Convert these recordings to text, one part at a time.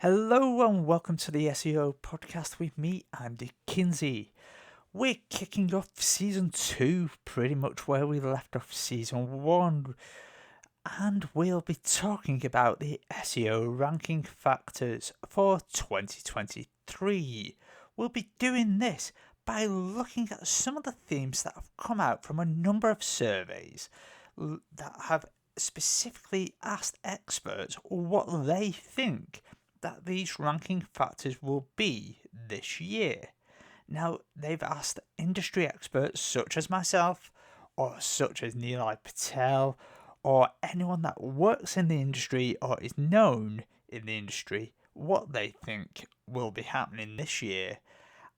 Hello and welcome to the SEO Podcast with me, Andy Kinsey. We're kicking off Season 2, pretty much where we left off Season 1, and we'll be talking about the SEO ranking factors for 2023. We'll be doing this by looking at some of the themes that have come out from a number of surveys that have specifically asked experts what they think that these ranking factors will be this year. Now, they've asked industry experts such as myself, or such as Nilay Patel, or anyone that works in the industry or is known in the industry, what they think will be happening this year.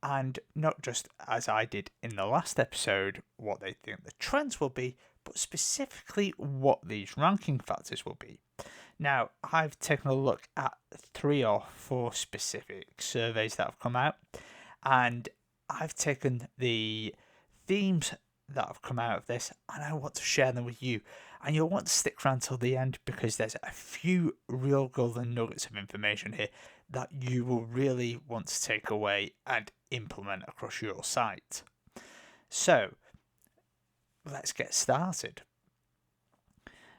And not just as I did in the last episode, what they think the trends will be, but specifically what these ranking factors will be. Now, I've taken a look at 3 or 4 specific surveys that have come out, and I've taken the themes that have come out of this, and I want to share them with you. And you'll want to stick around till the end because there's a few real golden nuggets of information here that you will really want to take away and implement across your site. So, let's get started.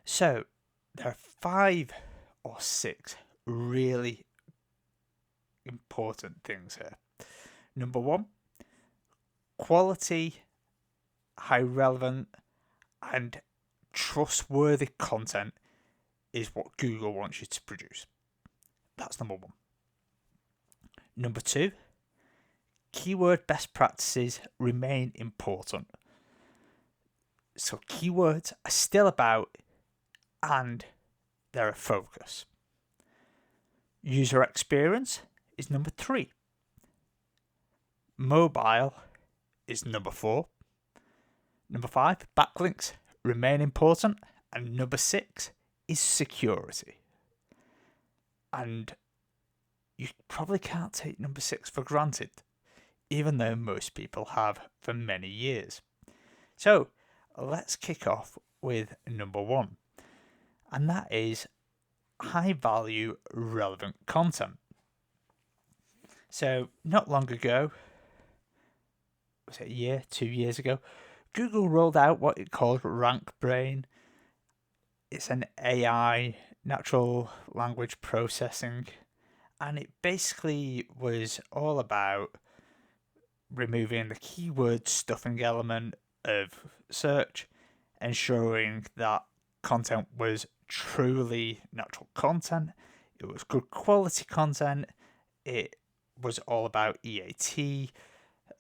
So, there are 5 or 6 really important things here. Number 1, quality, high relevant, and trustworthy content is what Google wants you to produce. That's number 1. Number 2, keyword best practices remain important. So keywords are still about and they're a focus. User experience is number 3. Mobile is number 4. Number 5, backlinks remain important. And number 6 is security. And you probably can't take number 6 for granted, even though most people have for many years. So let's kick off with number 1. And that is high value relevant content. So not long ago, was it a year, 2 years ago, Google rolled out what it called RankBrain. It's an AI, natural language processing, and it basically was all about removing the keyword stuffing element of search, ensuring that content was truly natural content, it was good quality content, it was all about EAT,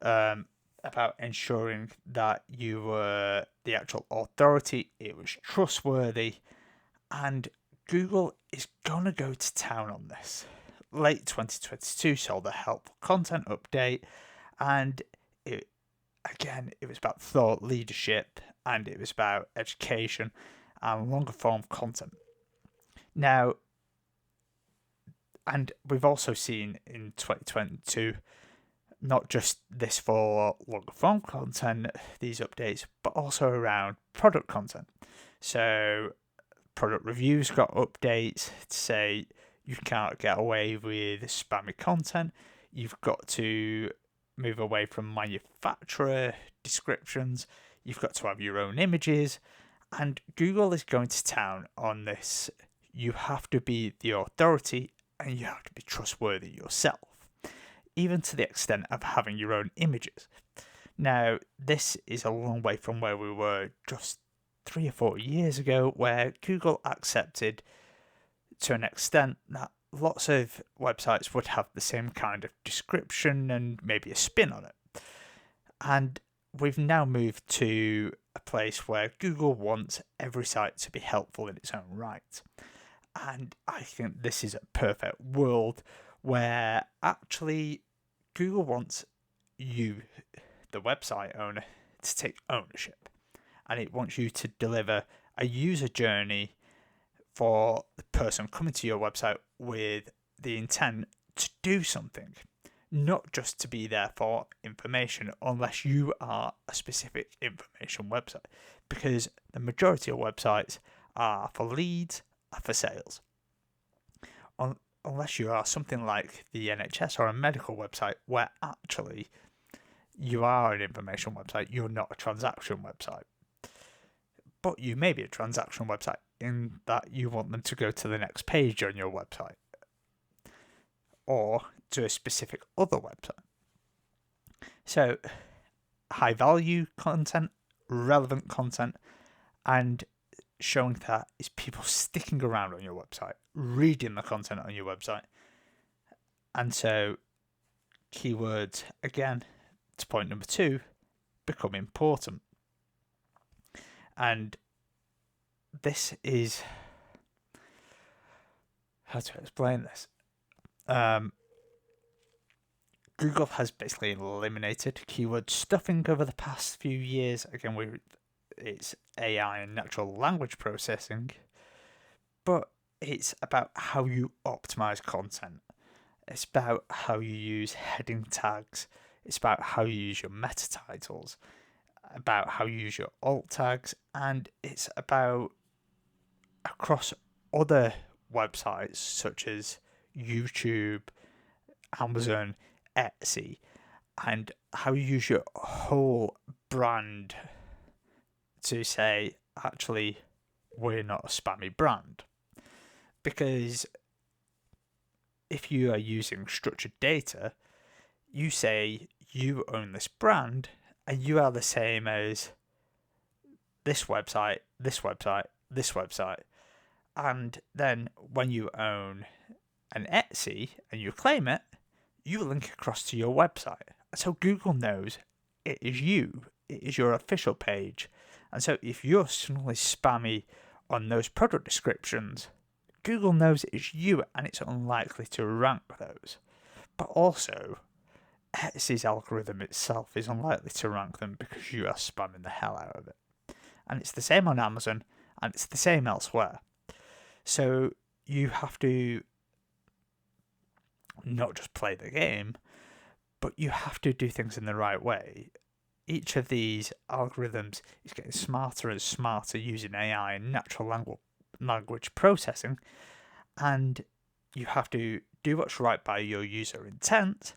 about ensuring that you were the actual authority, it was trustworthy, and Google is gonna go to town on this. Late 2022 saw the helpful content update, and it was about thought leadership, and it was about education and longer form content. Now, and we've also seen in 2022, not just this for longer form content, these updates, but also around product content. So, product reviews got updates to say you can't get away with spammy content. You've got to move away from manufacturer descriptions. You've got to have your own images. And Google is going to town on this. You have to be the authority and you have to be trustworthy yourself, even to the extent of having your own images. Now, this is a long way from where we were just 3 or 4 years ago, where Google accepted to an extent that lots of websites would have the same kind of description and maybe a spin on it. And we've now moved to a place where Google wants every site to be helpful in its own right. And I think this is a perfect world where actually Google wants you, the website owner, to take ownership. And it wants you to deliver a user journey for the person coming to your website with the intent to do something, not just to be there for information, unless you are a specific information website, because the majority of websites are for leads, are for sales. unless you are something like the NHS or a medical website where actually you are an information website, you're not a transaction website. But you may be a transaction website in that you want them to go to the next page on your website or to a specific other website. So high value content, relevant content, and showing that is people sticking around on your website, reading the content on your website. And so keywords, again, to point number 2, become important. And this is, how to explain this? Google has basically eliminated keyword stuffing over the past few years. Again, it's AI and natural language processing, but it's about how you optimize content. It's about how you use heading tags. It's about how you use your meta titles, about how you use your alt tags, and it's about across other websites such as YouTube, Amazon, Etsy, and how you use your whole brand to say, actually, we're not a spammy brand. Because if you are using structured data, you say you own this brand and you are the same as this website, this website, this website. And then when you own an Etsy and you claim it, you link across to your website. So Google knows it is you. It is your official page. And so if you're suddenly spammy on those product descriptions, Google knows it is you and it's unlikely to rank those. But also, Etsy's algorithm itself is unlikely to rank them because you are spamming the hell out of it. And it's the same on Amazon and it's the same elsewhere. So you have to not just play the game, but you have to do things in the right way. Each of these algorithms is getting smarter and smarter using AI and natural language processing, and you have to do what's right by your user intent,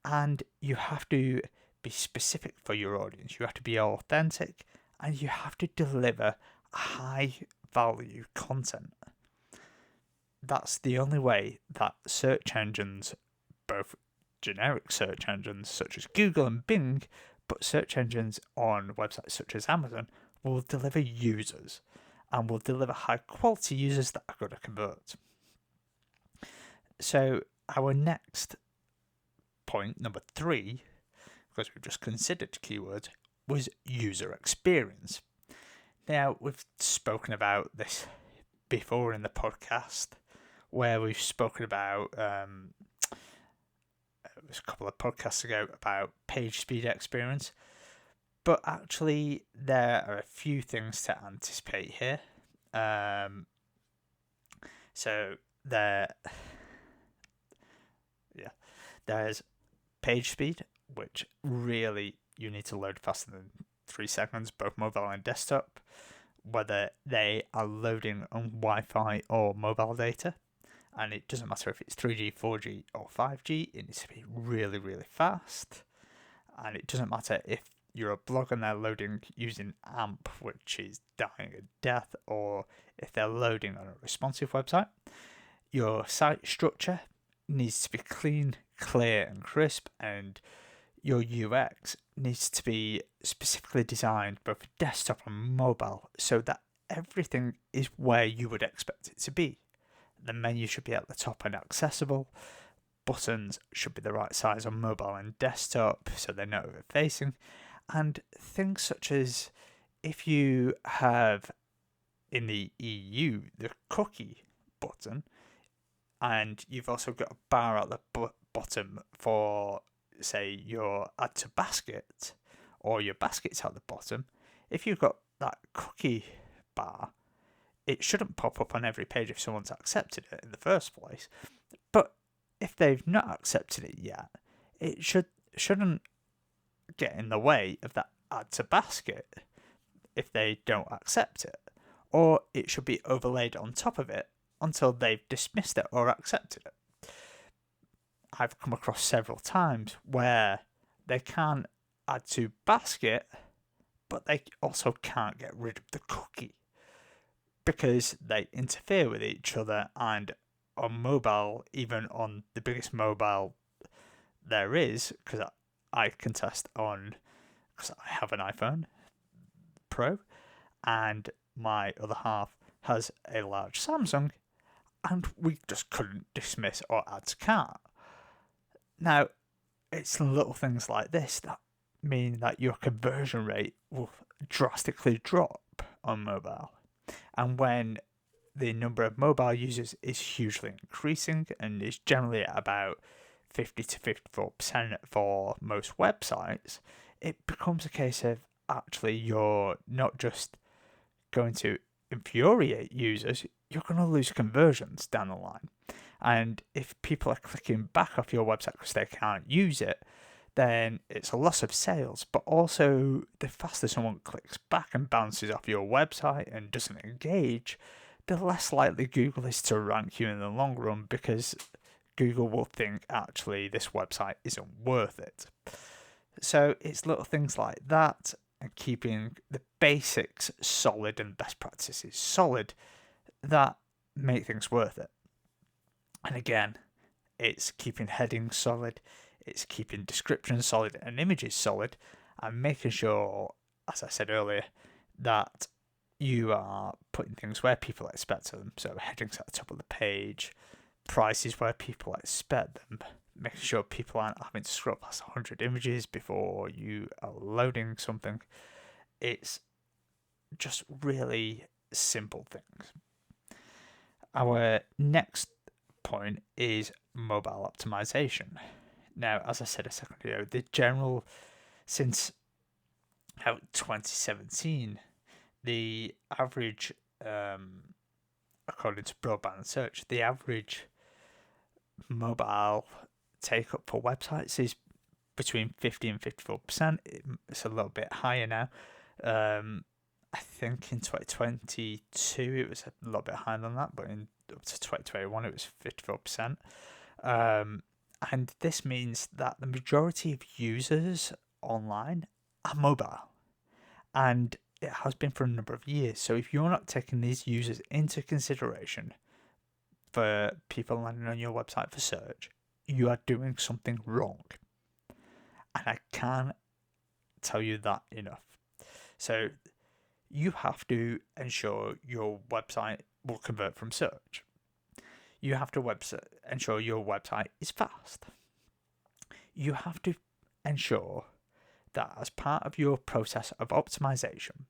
and you have to be specific for your audience. You have to be authentic, and you have to deliver high value content. That's the only way that search engines, both generic search engines such as Google and Bing, but search engines on websites such as Amazon, will deliver users and will deliver high quality users that are going to convert. So our next point, number 3, because we've just considered keywords, was user experience. Now, we've spoken about this before in the podcast, where we've spoken about, it was a couple of podcasts ago, about page speed experience. But actually, there are a few things to anticipate here. There's page speed, which really you need to load faster than 3 seconds, both mobile and desktop, whether they are loading on Wi-Fi or mobile data. And it doesn't matter if it's 3G, 4G, or 5G, it needs to be really, really fast. And it doesn't matter if you're a blog and they're loading using AMP, which is dying a death, or if they're loading on a responsive website. Your site structure needs to be clean, clear, and crisp, and your UX needs to be specifically designed both for desktop and mobile so that everything is where you would expect it to be. The menu should be at the top and accessible. Buttons should be the right size on mobile and desktop so they're not over-facing. And things such as if you have in the EU the cookie button, and you've also got a bar at the bottom for, say, your add to basket, or your basket's at the bottom, if you've got that cookie bar, it shouldn't pop up on every page if someone's accepted it in the first place. But if they've not accepted it yet, it shouldn't get in the way of that add to basket if they don't accept it. Or it should be overlaid on top of it until they've dismissed it or accepted it. I've come across several times where they can add to basket, but they also can't get rid of the cookie because they interfere with each other. And on mobile, even on the biggest mobile there is, because I can test on, because I have an iPhone Pro and my other half has a large Samsung, and we just couldn't dismiss or add to cart. Now, it's little things like this that mean that your conversion rate will drastically drop on mobile. And when the number of mobile users is hugely increasing and is generally at about 50 to 54% for most websites, it becomes a case of actually you're not just going to infuriate users, you're going to lose conversions down the line. And if people are clicking back off your website because they can't use it, then it's a loss of sales. But also, the faster someone clicks back and bounces off your website and doesn't engage, the less likely Google is to rank you in the long run, because Google will think, actually, this website isn't worth it. So it's little things like that, and keeping the basics solid and best practices solid that make things worth it. And again, it's keeping headings solid, it's keeping descriptions solid and images solid, and making sure, as I said earlier, that you are putting things where people expect them. So headings at the top of the page, prices where people expect them, making sure people aren't having to scroll past 100 images before you are loading something. It's just really simple things. Our next point is mobile optimization. Now, as I said a second ago, the general, since 2017, the average, according to Broadband Search, the average mobile take up for websites is between 50 and 54%. It's a little bit higher now. I think in 2022 it was a little bit higher than that, but in up to 2021 it was 54%. And this means that the majority of users online are mobile, and it has been for a number of years. So if you're not taking these users into consideration for people landing on your website for search, you are doing something wrong. And I can't tell you that enough. So you have to ensure your website will convert from search. You have to ensure your website is fast. You have to ensure that as part of your process of optimization,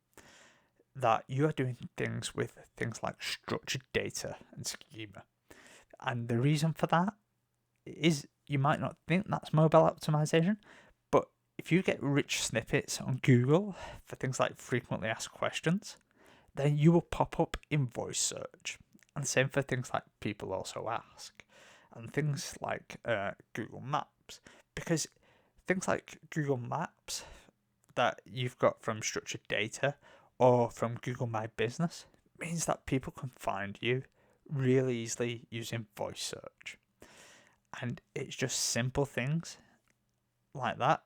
that you are doing things with things like structured data and schema. And the reason for that is, you might not think that's mobile optimization, but if you get rich snippets on Google for things like frequently asked questions, then you will pop up in voice search. And the same for things like people also ask, and things like Google Maps. Because things like Google Maps that you've got from structured data or from Google My Business means that people can find you really easily using voice search. And it's just simple things like that,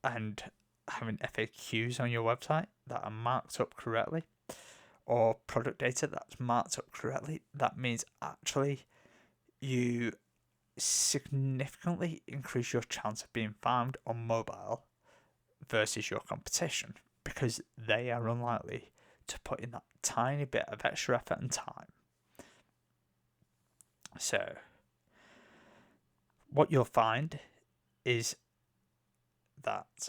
and having FAQs on your website that are marked up correctly, or product data that's marked up correctly. That means actually you significantly increase your chance of being found on mobile versus your competition, because they are unlikely to put in that tiny bit of extra effort and time. So what you'll find is that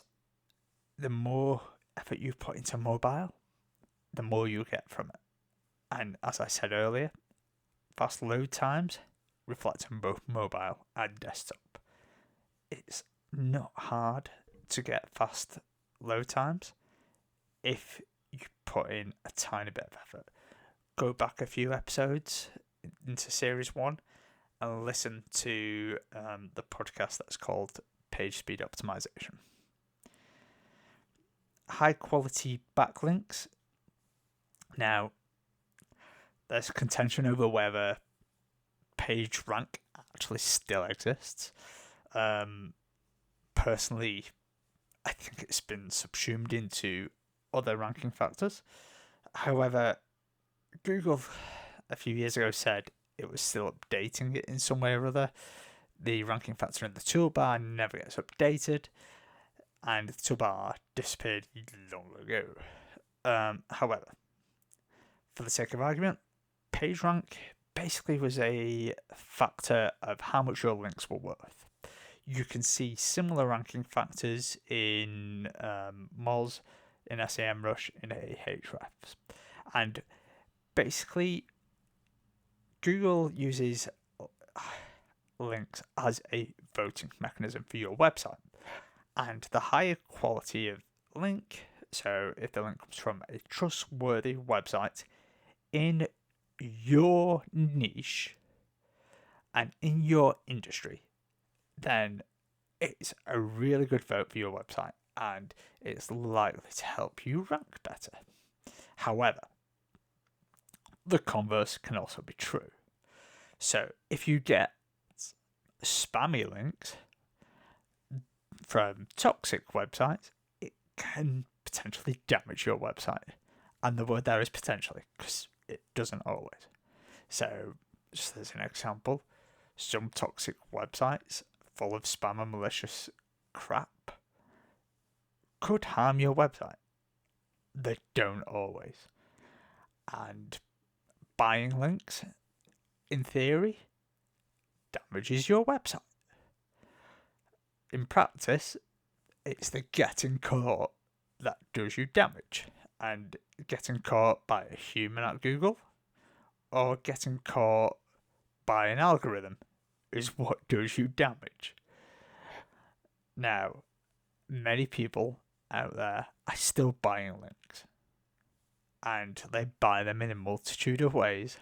the more effort you put into mobile, the more you get from it. And as I said earlier, fast load times reflect on both mobile and desktop. It's not hard to get fast load times if you put in a tiny bit of effort. Go back a few episodes into series 1 and listen to the podcast that's called Page Speed Optimization. High quality backlinks. Now, there's contention over whether PageRank actually still exists. Personally, I think it's been subsumed into other ranking factors. However, Google a few years ago said it was still updating it in some way or other. The ranking factor in the toolbar never gets updated, and the toolbar disappeared long ago. However, for the sake of argument, PageRank basically was a factor of how much your links were worth. You can see similar ranking factors in Moz, in SEMrush, in Ahrefs. And basically, Google uses links as a voting mechanism for your website. And the higher quality of link, so if the link comes from a trustworthy website in your niche and in your industry, then it's a really good vote for your website and it's likely to help you rank better. However, the converse can also be true. So if you get spammy links from toxic websites, it can potentially damage your website. And the word there is potentially, because it doesn't always. So, just as an example, some toxic websites full of spam and malicious crap could harm your website. They don't always. And buying links, in theory, damages your website. In practice, it's the getting caught that does you damage. And getting caught by a human at Google or getting caught by an algorithm is what does you damage. Now, many people out there are still buying links. And they buy them in a multitude of ways,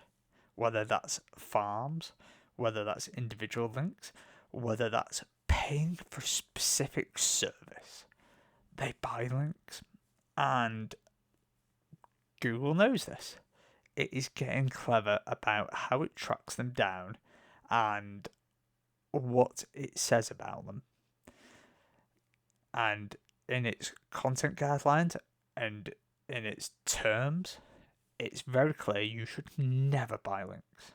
whether that's farms, whether that's individual links, whether that's paying for a specific service. They buy links, and Google knows this. It is getting clever about how it tracks them down and what it says about them. And in its content guidelines and in its terms, it's very clear you should never buy links.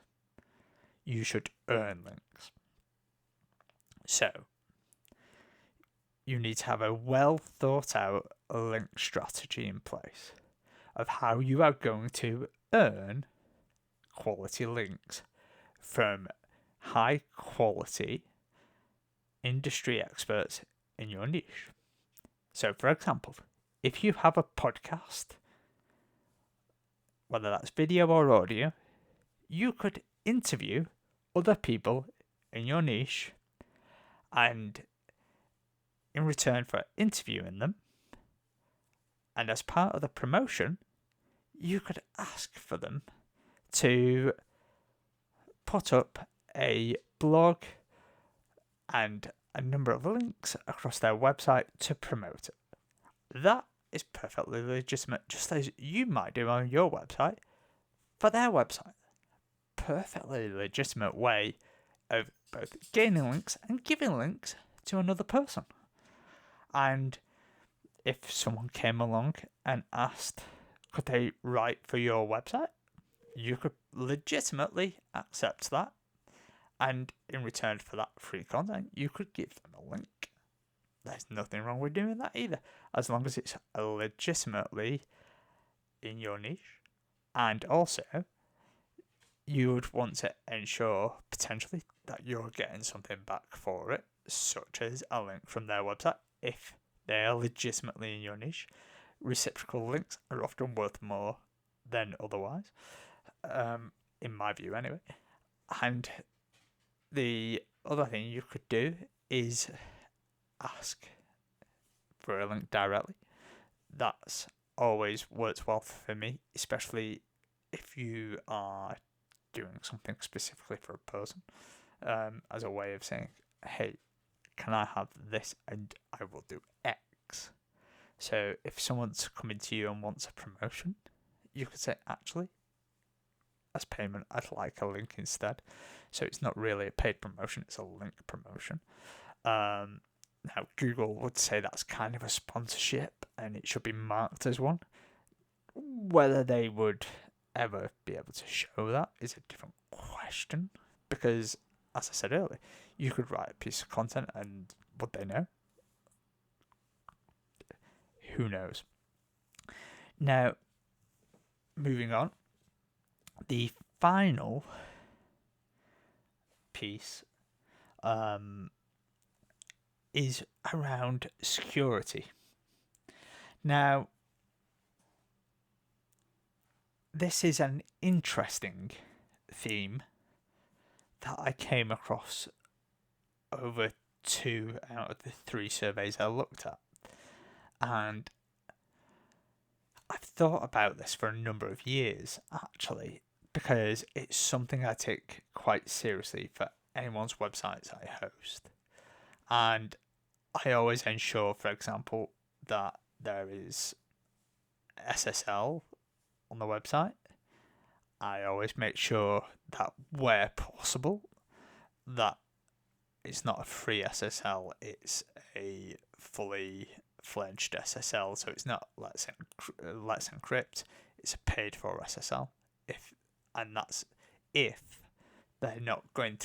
You should earn links. So, you need to have a well thought out link strategy in place of how you are going to earn quality links from high quality industry experts in your niche. So, for example, if you have a podcast, whether that's video or audio, you could interview other people in your niche, and in return for interviewing them, and as part of the promotion, you could ask for them to put up a blog and a number of links across their website to promote it. That is perfectly legitimate, just as you might do on your website for their website. Perfectly legitimate way of both gaining links and giving links to another person. And if someone came along and asked, could they write for your website? You could legitimately accept that. And in return for that free content, you could give them a link. There's nothing wrong with doing that either, as long as it's legitimately in your niche. And also, you would want to ensure potentially that you're getting something back for it, such as a link from their website, if they are legitimately in your niche. Reciprocal links are often worth more than otherwise, in my view anyway. And the other thing you could do is ask for a link directly. That's always works well for me, especially if you are doing something specifically for a person, as a way of saying, hey, can I have this and I will do X. So if someone's coming to you and wants a promotion, you could say, actually, as payment, I'd like a link instead. So it's not really a paid promotion, it's a link promotion. Now, Google would say that's kind of a sponsorship and it should be marked as one. Whether they would ever be able to show that is a different question, because, as I said earlier, you could write a piece of content and would they know? Who knows? Now, moving on, the final piece is around security. Now, this is an interesting theme that I came across over 2 out of the 3 surveys I looked at. And I've thought about this for a number of years, actually, because it's something I take quite seriously for anyone's websites I host. And I always ensure, for example, that there is SSL on the website. I always make sure that where possible, that it's not a free SSL, it's a fully fledged SSL. So it's not let's encrypt, it's a paid for SSL. That's if they're not going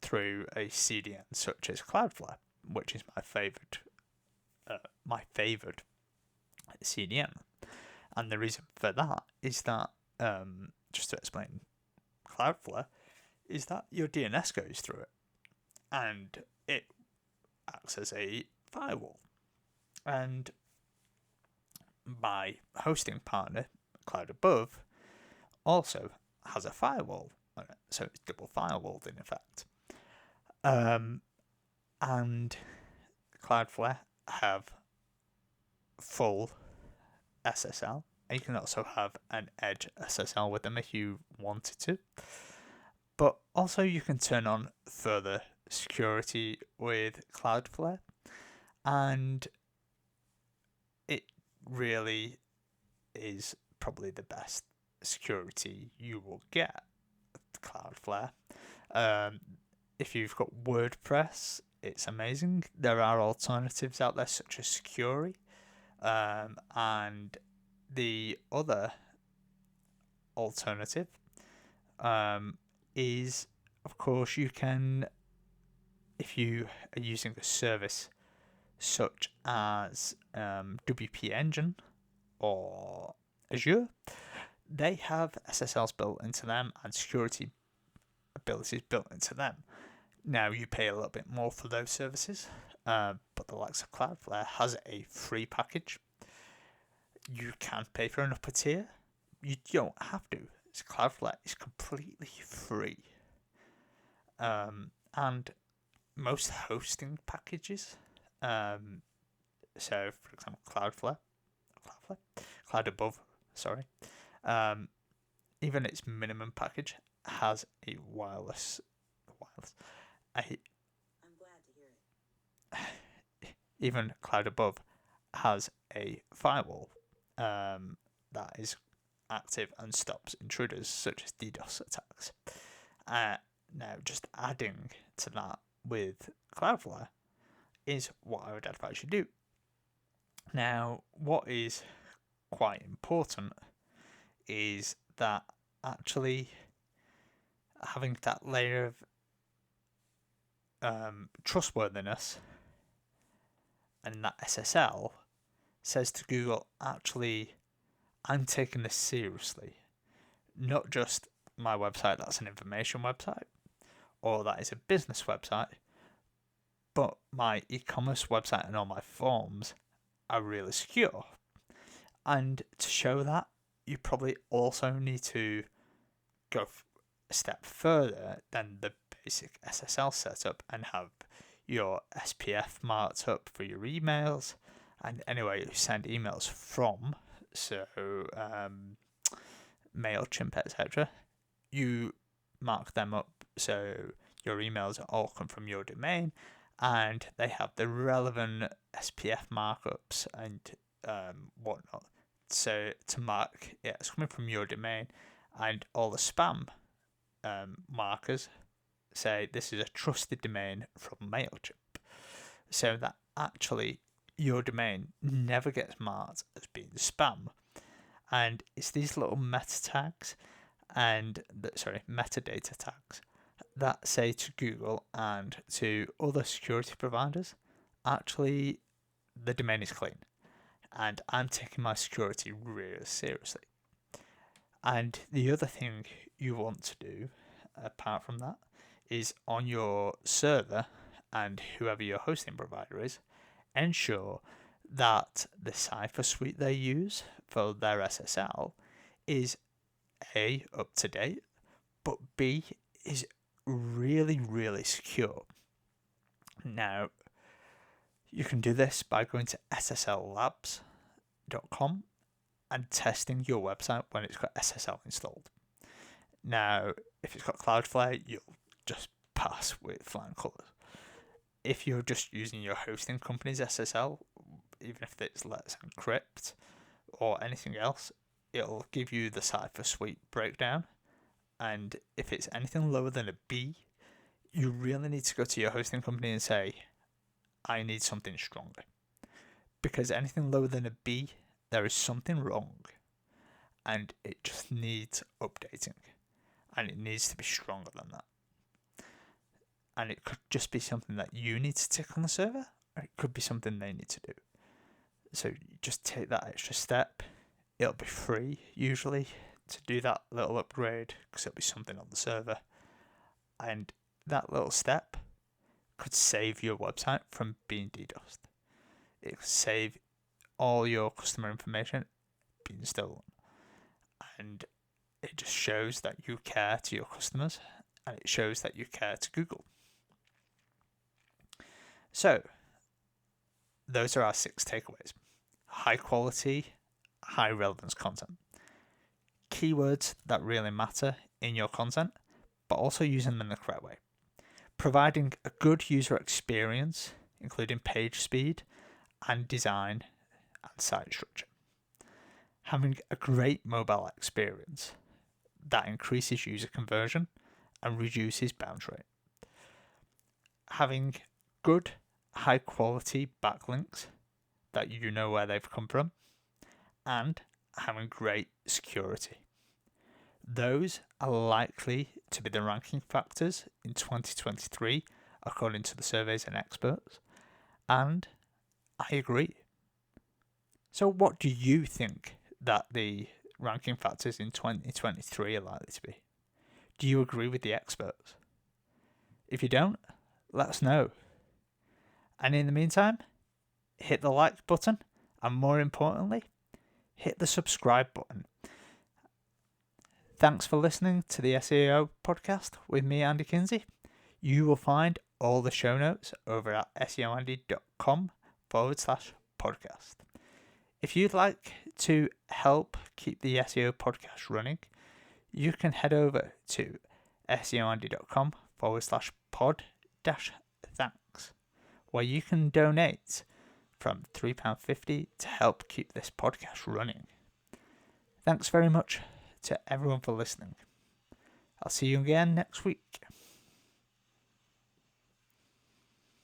through a CDN such as Cloudflare, which is my favoured CDN. And the reason for that is that, just to explain Cloudflare, is that your DNS goes through it and it acts as a firewall. And my hosting partner, Cloud Above, also has a firewall on it, so it's double firewalled in effect. And Cloudflare have full SSL. And you can also have an Edge SSL with them if you wanted to. But also you can turn on further security with Cloudflare. And it really is probably the best security you will get with Cloudflare. If you've got WordPress, it's amazing. There are alternatives out there such as Securi. And the other alternative is, of course, you can, if you are using a service such as WP Engine or Azure, they have SSLs built into them and security abilities built into them. Now, you pay a little bit more for those services, but the likes of Cloudflare has a free package. You can pay for an upper tier. You don't have to. Cloudflare is completely free. And most hosting packages, so for example, Cloud Above, even its minimum package has a wireless. I'm glad to hear it. Even Cloud Above has a firewall that is active and stops intruders such as DDoS attacks. Now, just adding to that with Cloudflare is what I would advise you do. Now, what is quite important is that actually having that layer of trustworthiness and that SSL says to Google, actually, I'm taking this seriously. Not just my website that's an information website or that is a business website, but my e-commerce website and all my forms are really secure. And to show that, you probably also need to go a step further than the basic SSL setup and have your SPF marked up for your emails and anywhere you send emails from, so MailChimp, etc. You mark them up so your emails all come from your domain and they have the relevant SPF markups and whatnot. So to mark, it's coming from your domain, and all the spam markers say this is a trusted domain from MailChimp. so that actually your domain never gets marked as being spam. And it's these little meta tags metadata tags that say to Google and to other security providers, actually the domain is clean and I'm taking my security really seriously. And the other thing you want to do, apart from that, is on your server and whoever your hosting provider is, ensure that the cipher suite they use for their SSL is A, up to date, but B, is really, really secure. Now, you can do this by going to sslabs.com and testing your website when it's got SSL installed. Now, if it's got Cloudflare, you'll just pass with flying colours. If you're just using your hosting company's SSL, even if it's Let's Encrypt or anything else, it'll give you the cipher suite breakdown. And if it's anything lower than a B, you really need to go to your hosting company and say, I need something stronger. Because anything lower than a B, there is something wrong. And it just needs updating. And it needs to be stronger than that. And it could just be something that you need to tick on the server, or it could be something they need to do. So you just take that extra step. It'll be free, usually, to do that little upgrade, because it'll be something on the server. And that little step could save your website from being DDoSed. It could save all your customer information being stolen. And it just shows that you care to your customers, and it shows that you care to Google. So, those are our 6 takeaways. High quality, high relevance content. Keywords that really matter in your content, but also using them the correct way. Providing a good user experience, including page speed and design and site structure. Having a great mobile experience that increases user conversion and reduces bounce rate. Having good, high quality backlinks that you know where they've come from, and having great security. Those are likely to be the ranking factors in 2023, according to the surveys and experts, and I agree. So what do you think that the ranking factors in 2023 are likely to be? Do you agree with the experts? If you don't, let us know. And in the meantime, hit the like button, and more importantly, hit the subscribe button. Thanks for listening to the SEO podcast with me, Andy Kinsey. You will find all the show notes over at seoandy.com/podcast. If you'd like to help keep the SEO podcast running, you can head over to seoandy.com/pod-thanks, where you can donate from £3.50 to help keep this podcast running. Thanks very much to everyone for listening. I'll see you again next week.